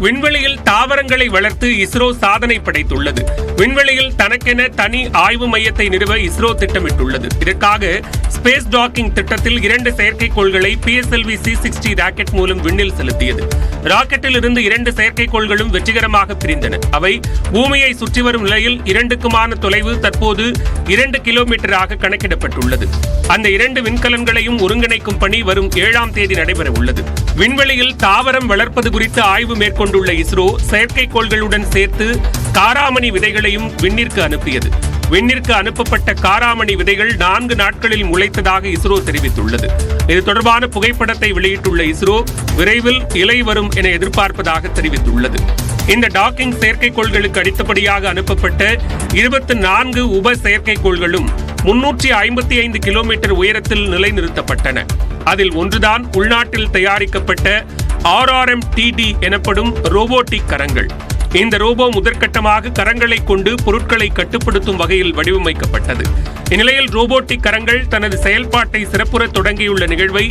விண்வெளியில் தாவரங்களை வளர்த்து இஸ்ரோ சாதனை படைத்துள்ளது. விண்வெளியில் தனக்கென தனி ஆய்வு மையத்தை நிறுவ இஸ்ரோ திட்டமிட்டுள்ளது. இதற்காக ஸ்பேஸ் டாக்கிங் திட்டத்தில் 2 செயற்கைக்கோள்களை PSLV C-60 ராக்கெட் மூலம் விண்ணில் செலுத்தியது. ராக்கெட்டில் இருந்து 2 செயற்கைக்கோள்களும் வெற்றிகரமாக பிரிந்தன. அவை பூமியை சுற்றி வரும் நிலையில் 2க்குமான தொலைவு தற்போது 2 கிலோமீட்டராக கணக்கிடப்பட்டுள்ளது. அந்த 2 விண்கலன்களையும் ஒருங்கிணைக்கும் பணி வரும் 7ஆம் தேதி நடைபெற உள்ளது. விண்வெளியில் தாவரம் வளர்ப்பது குறித்து ஆய்வு மேற்கொண்டுள்ள இஸ்ரோ செயற்கைக்கோள்களுடன் சேர்த்து காராமணி விதைகளையும் விண்ணிற்கு அனுப்பியது. விண்ணிற்கு அனுப்பப்பட்ட காராமணி விதைகள் 4 நாட்களில் முளைத்ததாக இஸ்ரோ தெரிவித்துள்ளது. இது தொடர்பான புகைப்படத்தை வெளியிட்டுள்ள இஸ்ரோ விரைவில் இலை வரும் என எதிர்பார்ப்பதாக தெரிவித்துள்ளது. இந்த டாக்கிங் செயற்கைக்கோள்களுக்கு அடுத்தபடியாக அனுப்பப்பட்ட 24 உப செயற்கைக்கோள்களும் 355 கிலோமீட்டர் உயரத்தில் நிலைநிறுத்தப்பட்டன. அதில் ஒன்றுதான் உள்நாட்டில் தயாரிக்கப்பட்ட RRM-TD எனப்படும் ரோபோட்டிக் கரங்கள். இந்த ரோபோ முதற்கட்டமாக கரங்களை கொண்டு பொருட்களை கட்டுப்படுத்தும் வகையில் வடிவமைக்கப்பட்டது. இந்நிலையில் ரோபோட்டிக் கரங்கள் தனது செயல்பாட்டை சிறப்புற தொடங்கியுள்ள நிகழ்வை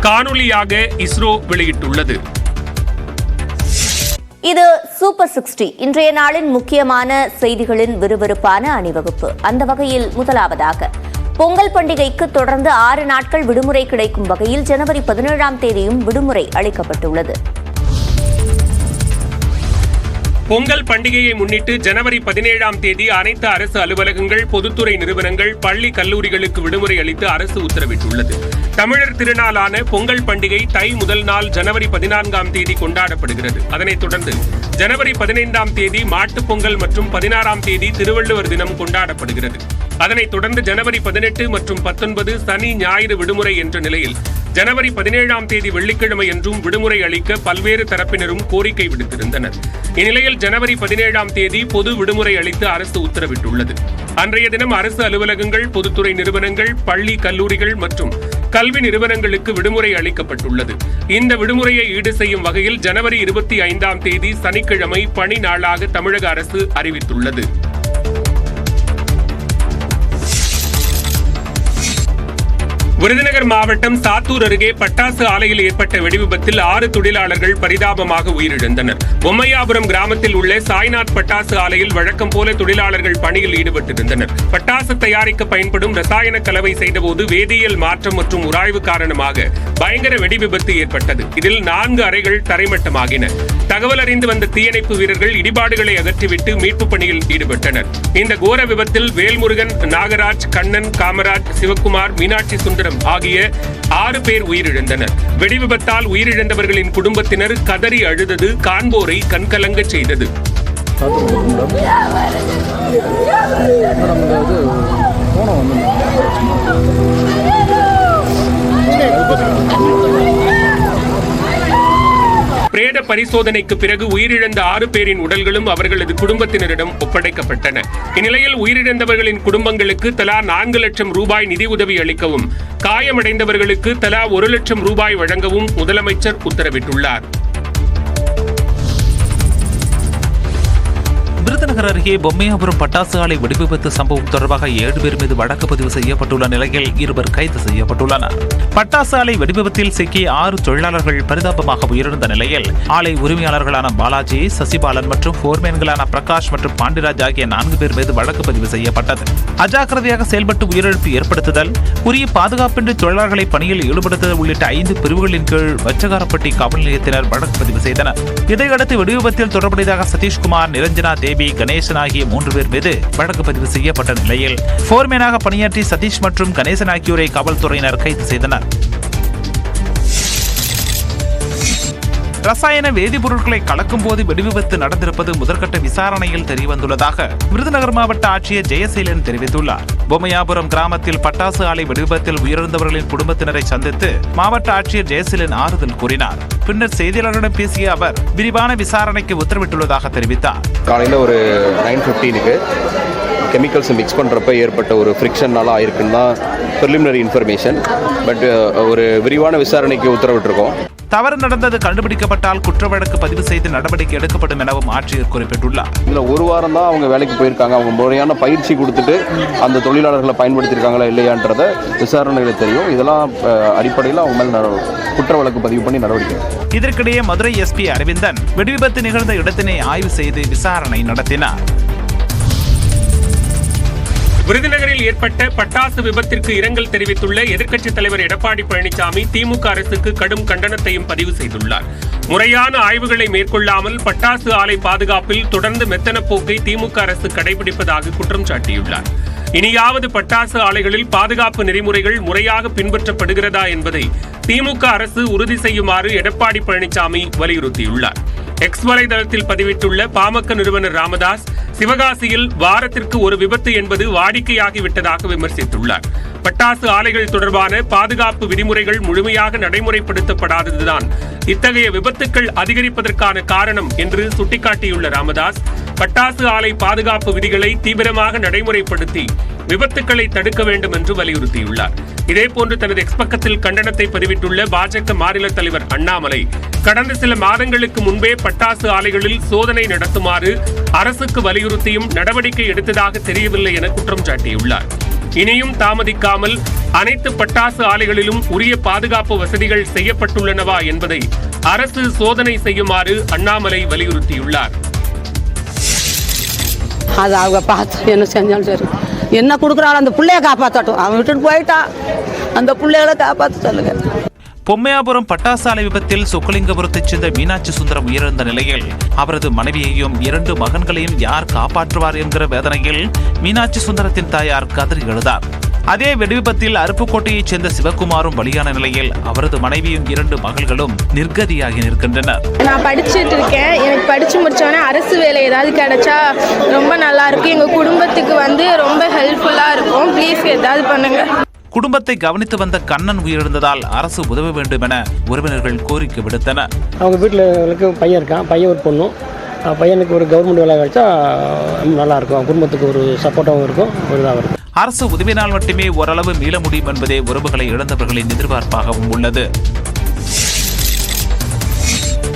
காணொலியாக இஸ்ரோ வெளியிட்டுள்ளது. இது சூப்பர் 60 இன்றைய நாளின் முக்கியமான செய்திகளின் விறுவிறுப்பான அணிவகுப்பு. அந்த வகையில் முதலாவதாக பொங்கல் பண்டிகைக்கு தொடர்ந்து 6 நாட்கள் விடுமுறை கிடைக்கும் வகையில் ஜனவரி 17ஆம் தேதியும் விடுமுறை அளிக்கப்பட்டுள்ளது. பொங்கல் பண்டிகையை முன்னிட்டு ஜனவரி 17ஆம் தேதி அனைத்து அரசு அலுவலகங்கள், பொதுத்துறை நிறுவனங்கள், பள்ளி கல்லூரிகளுக்கு விடுமுறை அளித்து அரசு உத்தரவிட்டுள்ளது. தமிழர் திருநாளான பொங்கல் பண்டிகை தை முதல் நாள் ஜனவரி 14ஆம் தேதி கொண்டாடப்படுகிறது. அதனைத் தொடர்ந்து ஜனவரி 15ஆம் தேதி மாட்டுப் பொங்கல் மற்றும் 16ஆம் தேதி திருவள்ளுவர் தினம் கொண்டாடப்படுகிறது. அதனைத் தொடர்ந்து ஜனவரி 18 மற்றும் 19 சனி ஞாயிறு விடுமுறை என்ற நிலையில் ஜனவரி 17ஆம் தேதி வெள்ளிக்கிழமை என்றும் விடுமுறை அளிக்க பல்வேறு தரப்பினரும் கோரிக்கை விடுத்திருந்தனர். இந்நிலையில் ஜனவரி 17ஆம் தேதி பொது விடுமுறை அளித்து அரசு உத்தரவிட்டுள்ளது. அன்றைய தினம் அரசு அலுவலகங்கள், பொதுத்துறை நிறுவனங்கள், பள்ளி கல்லூரிகள் மற்றும் கல்வி நிறுவனங்களுக்கு விடுமுறை அளிக்கப்பட்டுள்ளது. இந்த விடுமுறையை ஈடு செய்யும் வகையில் ஜனவரி 25ஆம் தேதி சனிக்கிழமை பணி நாளாக தமிழக அரசு அறிவித்துள்ளது. விருதுநகர் மாவட்டம் சாத்தூர் அருகே பட்டாசு ஆலையில் ஏற்பட்ட வெடிவிபத்தில் 6 தொழிலாளர்கள் பரிதாபமாக உயிரிழந்தனர். பொம்மையாபுரம் கிராமத்தில் உள்ள சாய்நாத் பட்டாசு ஆலையில் வழக்கம் போல தொழிலாளர்கள் பணியில் ஈடுபட்டிருந்தனர். பட்டாசு தயாரிக்க பயன்படும் ரசாயன கலவை செய்தபோது வேதியியல் மாற்றம் மற்றும் உராய்வு காரணமாக பயங்கர வெடிவிபத்து ஏற்பட்டது. இதில் 4 அறைகள் தரைமட்டமாகின. தகவல் அறிந்து வந்த தீயணைப்பு வீரர்கள் இடிபாடுகளை அகற்றிவிட்டு மீட்பு பணியில் ஈடுபட்டனர். இந்த கோர விபத்தில் வேல்முருகன், நாகராஜ், கண்ணன், காமராஜ், சிவக்குமார், மீனாட்சி சுந்தரம் ஆகிய 6 பேர் உயிரிழந்தனர். வெடிவிபத்தால் உயிரிழந்தவர்களின் குடும்பத்தினர் கதறி அழுதது காண்போரை கண்கலங்க செய்தது. பிரேத பரிசோதனைக்கு பிறகு உயிரிழந்த 6 பேரின் உடல்களும் அவர்களது குடும்பத்தினரிடம் ஒப்படைக்கப்பட்டன. இந்நிலையில் உயிரிழந்தவர்களின் குடும்பங்களுக்கு தலா 4 லட்சம் ரூபாய் நிதியுதவி அளிக்கவும், காயமடைந்தவர்களுக்கு தலா 1 லட்சம் ரூபாய் வழங்கவும் முதலமைச்சர் உத்தரவிட்டுள்ளார். விருதுநகர் அருகே பொம்மையாபுரம் பட்டாசு ஆலை வெடிவிபத்து சம்பவம் தொடர்பாக 7 பேர் மீது வழக்கு பதிவு செய்யப்பட்டுள்ள நிலையில் 2 கைது செய்யப்பட்டுள்ளனர். பட்டாசு ஆலை வெடிவிபத்தில் சிக்கிய 6 தொழிலாளர்கள் பரிதாபமாக உயிரிழந்த நிலையில் ஆலை உரிமையாளர்களான பாலாஜி, சசிபாலன் மற்றும் போர்மேன்களான பிரகாஷ் மற்றும் பாண்டிராஜ் ஆகிய 4 பேர் மீது வழக்கு பதிவு செய்யப்பட்டது. அஜாக்கிரதையாக செயல்பட்டு உயிரிழப்பு ஏற்படுத்துதல், உரிய பாதுகாப்பின்றி தொழிலாளர்களை பணியில் ஈடுபடுத்துதல் உள்ளிட்ட 5 பிரிவுகளின் கீழ் வச்சகாரப்பட்டி காவல் நிலையத்தினர் வழக்கு பதிவு செய்தனர். இதையடுத்து வெடிவிபத்தில் தொடர்புடையதாக சதீஷ்குமார், நிரஞ்சனா தேவி, கணேசன் ஆகிய 3 பேர் மீது வழக்கு பதிவு செய்யப்பட்ட நிலையில் போர்மேனாக பணியாற்றி சதீஷ் மற்றும் கணேசன் ஆகியோரை காவல்துறையினர் கைது செய்தனர். ரசாயன வேதிப்பொருட்களை கலக்கும் போது வெடிவிபத்து நடந்திருப்பது முதற்கட்ட விசாரணையில் தெரியவந்துள்ளதாக விருதுநகர் மாவட்ட ஆட்சியர் ஜெயசீலன் தெரிவித்துள்ளார். பொம்மையாபுரம் கிராமத்தில் பட்டாசு ஆலை வெடிவிபத்தில் உயிரிழந்தவர்களின் குடும்பத்தினரை சந்தித்து மாவட்ட ஆட்சியர் ஜெயசீலன் ஆறுதல் கூறினார். பின்னர் செய்தியாளர்களிடம் பேசிய அவர் விரிவான விசாரணைக்கு உத்தரவிட்டுள்ளதாக தெரிவித்தார். காலையில் ஒரு 9:15க்கு கெமிக்கல்ஸ் மிக்ஸ் பண்ணுறப்ப ஏற்பட்ட ஒரு ஃப்ரிக்ஷன்னால ஆயிருக்குன்னு தான் ப்ரிலிமினரி இன்ஃபர்மேஷன். பட் ஒரு விரிவான விசாரணைக்கு உத்தரவிட்டிருக்கோம். தவறு நடந்தது கண்டுபிடிக்கப்பட்டால் குற்ற வழக்கு பதிவு செய்து நடவடிக்கை எடுக்கப்படும் எனவும் ஆட்சியர் குறிப்பிட்டுள்ளார். இதில் ஒரு வாரம் தான் அவங்க வேலைக்கு போயிருக்காங்க. அவங்க முறையான பயிற்சி கொடுத்துட்டு அந்த தொழிலாளர்களை பயன்படுத்தியிருக்காங்களா இல்லையான்றத விசாரணைகளை தெரியும். இதெல்லாம் அடிப்படையில் அவங்க மேல் குற்ற வழக்கு பதிவு பண்ணி நடவடிக்கை. இதற்கிடையே மதுரை எஸ்பி அரவிந்தன் வெடிவிபத்து நிகழ்ந்த இடத்தினை ஆய்வு செய்து விசாரணை நடத்தினார். விருதுநகரில் ஏற்பட்ட பட்டாசு விபத்திற்கு இரங்கல் தெரிவித்துள்ள எதிர்க்கட்சித் தலைவர் எடப்பாடி பழனிசாமி திமுக அரசுக்கு கடும் கண்டனத்தையும் பதிவு செய்துள்ளார். முறையான ஆய்வுகளை மேற்கொள்ளாமல் பட்டாசு ஆலை பாதுகாப்பில் தொடர்ந்து மெத்தன போக்கை திமுக அரசு கடைபிடிப்பதாக குற்றம் சாட்டியுள்ளார். இனியாவது பட்டாசு ஆலைகளில் பாதுகாப்பு நெறிமுறைகள் முறையாக பின்பற்றப்படுகிறதா என்பதை திமுக அரசு உறுதி செய்யுமாறு எடப்பாடி பழனிசாமி வலியுறுத்தியுள்ளார். எக்ஸ் வலைதளத்தில் பதிவிட்டுள்ள பாமக நிறுவனர் ராமதாஸ், சிவகாசியில் வாரத்திற்கு ஒரு விபத்து என்பது வாடிக்கையாகிவிட்டதாக விமர்சித்துள்ளார். பட்டாசு ஆலைகள் தொடர்பான பாதுகாப்பு விதிமுறைகள் முழுமையாக நடைமுறைப்படுத்தப்படாததுதான் இத்தகைய விபத்துக்கள் அதிகரிப்பதற்கான காரணம் என்று சுட்டிக்காட்டியுள்ள ராமதாஸ், பட்டாசு ஆலை பாதுகாப்பு விதிகளை தீவிரமாக நடைமுறைப்படுத்தி விபத்துக்களை தடுக்க வேண்டும் என்று வலியுறுத்தியுள்ளார். இதேபோன்று தனது எக்ஸ் பக்கத்தில் கண்டனத்தை பதிவிட்டுள்ள பாஜக மாநில தலைவர் அண்ணாமலை, கடந்த சில மாதங்களுக்கு முன்பே பட்டாசு ஆலைகளில் சோதனை நடத்துமாறு அரசுக்கு வலியுறுத்தியும் நடவடிக்கை எடுத்ததாக தெரியவில்லை என குற்றம் சாட்டியுள்ளார். இனியும் தாமதிக்காமல் அனைத்து பட்டாசு ஆலைகளிலும் உரிய பாதுகாப்பு வசதிகள் செய்யப்பட்டுள்ளனவா என்பதை அரசு சோதனை செய்யுமாறு அண்ணாமலை வலியுறுத்தியுள்ளார். அது அவங்க பார்த்து என்ன செஞ்சாலும் சரி, என்ன கொடுக்குறாலும் அந்த பிள்ளைய காப்பாற்றட்டும். அவன் விட்டுட்டு போயிட்டா அந்த பிள்ளைகளை காப்பாற்ற சொல்லுங்க. பொம்மையாபுரம் பட்டாசு ஆலை விபத்தில் சொக்கலிங்கபுரத்தைச் சேர்ந்த மீனாட்சி சுந்தரம் உயிரிழந்த நிலையில் அவரது மனைவியையும் 2 மகன்களையும் யார் காப்பாற்றுவார் என்கிற வேதனையில் மீனாட்சி சுந்தரத்தின் தாயார் கதறி எழுதார். அதே வெடிவிபத்தில் அருப்புக்கோட்டையைச் சேர்ந்த சிவகுமாரும் பலியான நிலையில் அவரது மனைவியும் 2 மகள்களும் நிர்கதியாகி நிற்கின்றனர். நான் படிச்சுட்டு இருக்கேன். எனக்கு படிச்சு முடிச்சோடனே அரசு வேலை ஏதாவது கிடைச்சா ரொம்ப நல்லா இருக்கும். எங்க குடும்பத்துக்கு ரொம்ப ஹெல்ப்ஃபுல்லா இருக்கும். ப்ளீஸ் ஏதாவது பண்ணுங்க. குடும்பத்தை கவனித்து வந்த கண்ணன் உயிரிழந்ததால் அரசு உதவ வேண்டும் என உறவினர்கள் கோரிக்கை விடுத்தனர். அவங்க வீட்டில் பையன் இருக்கான், பையன் ஒரு பொண்ணு. பையனுக்கு ஒரு கவர்மெண்ட் வேலை கிடைச்சா நல்லா இருக்கும். குடும்பத்துக்கு ஒரு சப்போர்ட்டாகவும் இருக்கும், ஒரு இதாக இருக்கும். அரசு உதவினால் மட்டுமே ஓரளவு மீள முடியும் என்பதே உறவுகளை இழந்தவர்களின் எதிர்பார்ப்பாகவும் உள்ளது.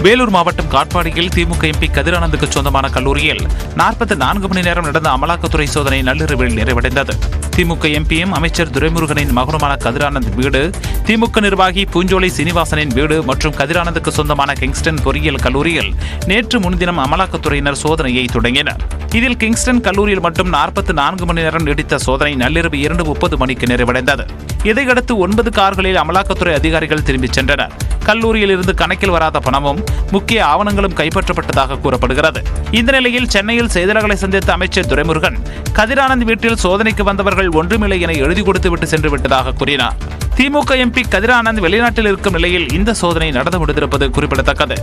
வேலூர் மாவட்டம் காட்பாடியில் திமுக எம்பி கதிரானந்துக்கு சொந்தமான கல்லூரியில் 44 மணி நேரம் நடந்த அமலாக்கத்துறை சோதனை நள்ளிரவில் நிறைவடைந்தது. திமுக எம்பியும் அமைச்சர் துரைமுருகனின் மகனுமான கதிரானந்த் வீடு, திமுக நிர்வாகி பூஞ்சோலை சீனிவாசனின் வீடு மற்றும் கதிரானந்துக்கு சொந்தமான கிங்ஸ்டன் பொறியியல் கல்லூரியில் நேற்று முன்தினம் அமலாக்கத்துறையினர் சோதனையை தொடங்கினர். இதில் கிங்ஸ்டன் கல்லூரியில் மட்டும் 44 மணி நேரம் நீடித்த சோதனை நள்ளிரவு 2:30 மணிக்கு நிறைவடைந்தது. இதையடுத்து 9 கார்களில் அமலாக்கத்துறை அதிகாரிகள் திரும்பிச் சென்றனர். கல்லூரியில் இருந்து கணக்கில் வராத பணமும் முக்கிய ஆவணங்களும் கைப்பற்றப்பட்டதாக கூறப்படுகிறது. இந்த நிலையில் சென்னையில் செய்தியாளர்களை சந்தித்த அமைச்சர் துரைமுருகன், கதிரானந்த் வீட்டில் சோதனைக்கு வந்தவர்கள் ஒன்றுமில்லை என எழுதி கொடுத்துவிட்டு சென்று விட்டதாக கூறினார். திமுக எம்பி கதிரானந்த் வெளிநாட்டில் இருக்கும் நிலையில் இந்த சோதனை நடந்து முடிந்திருப்பது குறிப்பிடத்தக்கது.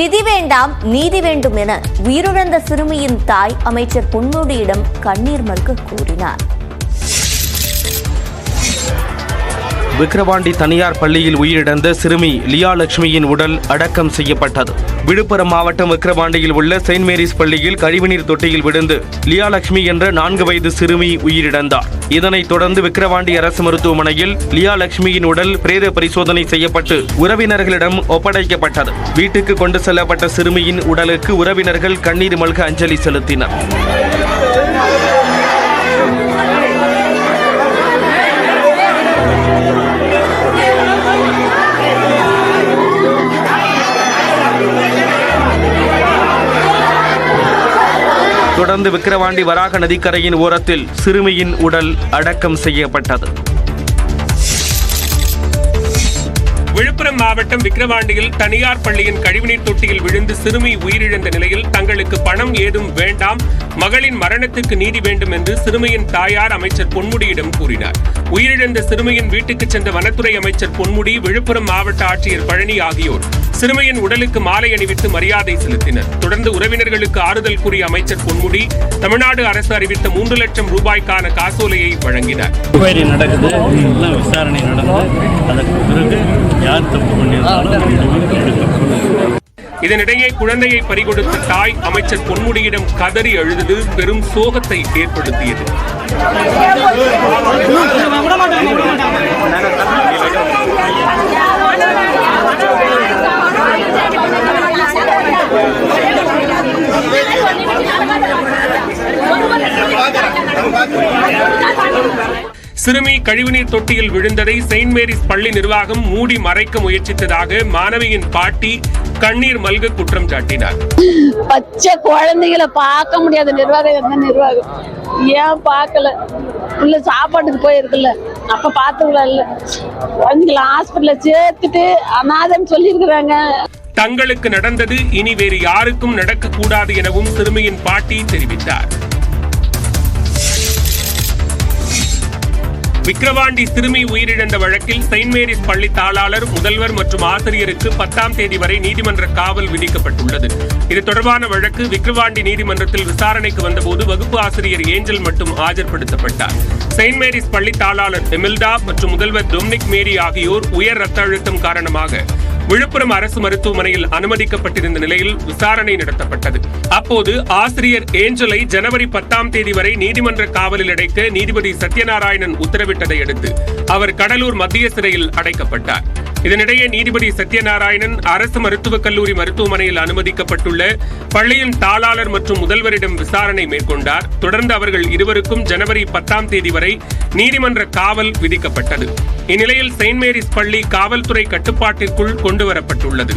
நிதி வேண்டாம் நீதி வேண்டும் என உயிரிழந்த சிறுமியின் தாய் அமைச்சர் பொன்முடியிடம் கண்ணீர் மல்க கூறினார். விக்கிரவாண்டி தனியார் பள்ளியில் உயிரிழந்த சிறுமி லியா லட்சுமியின் உடல் அடக்கம் செய்யப்பட்டது. விழுப்புரம் மாவட்டம் விக்கிரவாண்டியில் உள்ள செயின்ட் மேரிஸ் பள்ளியில் கழிவுநீர் தொட்டியில் விழுந்து லியா லட்சுமி என்ற 4 வயது சிறுமி உயிரிழந்தார். இதனைத் தொடர்ந்து விக்கிரவாண்டி அரசு மருத்துவமனையில் லியா லட்சுமியின் உடல் பிரேத பரிசோதனை செய்யப்பட்டு உறவினர்களிடம் ஒப்படைக்கப்பட்டது. வீட்டுக்கு கொண்டு செல்லப்பட்ட சிறுமியின் உடலுக்கு உறவினர்கள் கண்ணீர் மல்க அஞ்சலி செலுத்தினர். தொடர்ந்து விக்கிரவாண்டி வராக நதிக்கரையின் ஓரத்தில் சிறுமியின் உடல் அடக்கம் செய்யப்பட்டது. விழுப்புரம் மாவட்டம் விக்கிரவாண்டியில் தனியார் பள்ளியின் கழிவுநீர் தொட்டியில் விழுந்து சிறுமி உயிரிழந்த நிலையில் தங்களுக்கு பணம் ஏதும் வேண்டாம், மகளின் மரணத்துக்கு நீதி வேண்டும் என்று சிறுமியின் தாயார் அமைச்சர் பொன்முடியிடம் கூறினார். உயிரிழந்த சிறுமியின் வீட்டுக்கு சென்ற வனத்துறை அமைச்சர் பொன்முடி, விழுப்புரம் மாவட்ட ஆட்சியர் பழனி ஆகியோர் சிறுமியின் உடலுக்கு மாலை அணிவித்து மரியாதை செலுத்தினர். தொடர்ந்து உறவினர்களுக்கு ஆறுதல் கூறிய அமைச்சர் பொன்முடி, தமிழ்நாடு அரசு அறிவித்த 3 லட்சம் ரூபாய்க்கான காசோலையை வழங்கினார். விசாரணை நடந்து அதற்கு பிறகு யார் தப்பு பண்ணியிருந்தாலும் இதனிடையே குழந்தையை பறிகொடுத்த தாய் அமைச்சர் பொன்முடியிடம் கதறி அழுதது பெரும் சோகத்தை ஏற்படுத்தியது. சிறுமி கழிவுநீர் தொட்டியில் விழுந்ததை செயின்ட் மேரிஸ் பள்ளி நிர்வாகம் மூடி மறைக்க முயற்சித்ததாக மாணவியின் பாட்டி கண்ணீர் மல்க குற்றம் சாட்டினார். பச்சை குழந்தைகளை பார்க்க முடியாத நிர்வாகம் எந்த நிர்வாகம் ஏன் பார்க்கல? உள்ள சாப்பாட்டுக்கு போயிருக்குல்ல, அப்ப பாத்துக்கல. குழந்தைகளை ஹாஸ்பிட்டல்ல சேர்த்துட்டு அனாதன்னு சொல்லியிருக்கிறாங்க. தங்களுக்கு நடந்தது இனி வேறு யாருக்கும் நடக்கக்கூடாது எனவும் சிறுமியின் பாட்டி தெரிவித்தார். விக்கிரவாண்டி சிறுமி உயிரிழந்த வழக்கில் செயின்ட் மேரிஸ் பள்ளி தாளாளர், முதல்வர் மற்றும் ஆசிரியருக்கு 10ஆம் தேதி வரை நீதிமன்ற காவல் விதிக்கப்பட்டுள்ளது. இது தொடர்பான வழக்கு விக்கிரவாண்டி நீதிமன்றத்தில் விசாரணைக்கு வந்தபோது வகுப்பு ஆசிரியர் ஏஞ்சல் மட்டும் ஆஜர்படுத்தப்பட்டார். செயின்ட் மேரிஸ் பள்ளி தாளாளர் எமில்டா மற்றும் முதல்வர் டொமினிக் மேரி ஆகியோர் உயர் ரத்த அழுத்தம் காரணமாக விழுப்புரம் அரசு மருத்துவமனையில் அனுமதிக்கப்பட்டிருந்த நிலையில் விசாரணை நடத்தப்பட்டது. அப்போது ஆசிரியர் ஏஞ்சலை ஜனவரி 10ஆம் தேதி வரை நீதிமன்ற காவலில் அடைக்க நீதிபதி சத்யநாராயணன் உத்தரவிட்டதை அடுத்து அவர் கடலூர் மத்திய சிறையில் அடைக்கப்பட்டார். இதனிடையே நீதிபதி சத்யநாராயணன் அரசு மருத்துவக் கல்லூரி மருத்துவமனையில் அனுமதிக்கப்பட்டுள்ள பள்ளியின் தாளாளர் மற்றும் முதல்வரிடம் விசாரணை மேற்கொண்டார். தொடர்ந்து அவர்கள் இருவருக்கும் ஜனவரி 10ஆம் தேதி வரை நீதிமன்ற காவல் விதிக்கப்பட்டது. இந்நிலையில் செயின்ட் மேரிஸ் பள்ளி காவல்துறை கட்டுப்பாட்டிற்குள் கொண்டுவரப்பட்டுள்ளது.